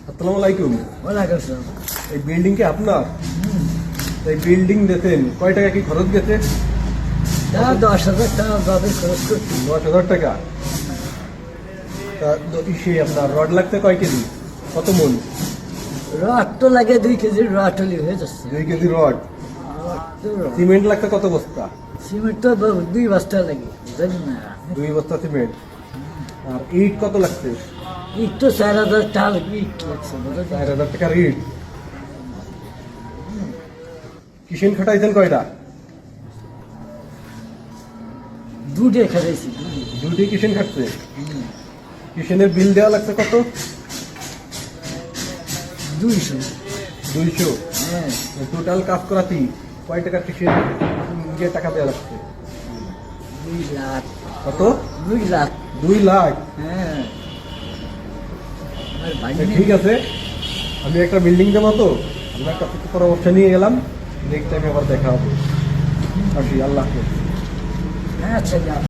আসসালামু আলাইকুম। ওয়ালাইকুম আসসালাম। এই বিল্ডিং কি আপনার? এই বিল্ডিং দিতেন কয় টাকা কি খরচ গেছে? 10,000 টাকা ভাবে খরচ করছি। 10,000 টাকা। তা ইসে আপনার রড লাগতে কয় কেজি, কত মন? রড তো লাগে 2 কেজি, রড হলে হয়ে যাচ্ছে। 2 কেজি রড। সিমেন্ট লাগতে কত বস্তা? সিমেন্ট তো 2 বস্তা লাগে, জানি না। 2 বস্তা সিমেন্ট। আর ইট কত লাগছে? ইট তো 4,000 টাকা ইট লাগছে। 4,000 টাকার ইট। কিসেন খাটাইছেন কয়টা? 2 খাইছি। 2টি কিসেন খাটছে। কিসেনের বিল দেওয়া লাগছে কত? 200। 200। হ্যাঁ, টোটাল কাজ করাতি কয় টাকা কিসেন টাকা দেওয়া লাগছে? 2 লাখ। কত? 2 লাখ। 2 লাখ। হ্যাঁ। আর ভাই ঠিক আছে, আমি একটা বিল্ডিং দেবো তো আপনার কাছে একটু পরামর্শ নিয়ে গেলাম। নেক্সট টাইমে আবার দেখা হবে। আসি, আল্লাহ হাফেজ। হ্যাঁ, আচ্ছা।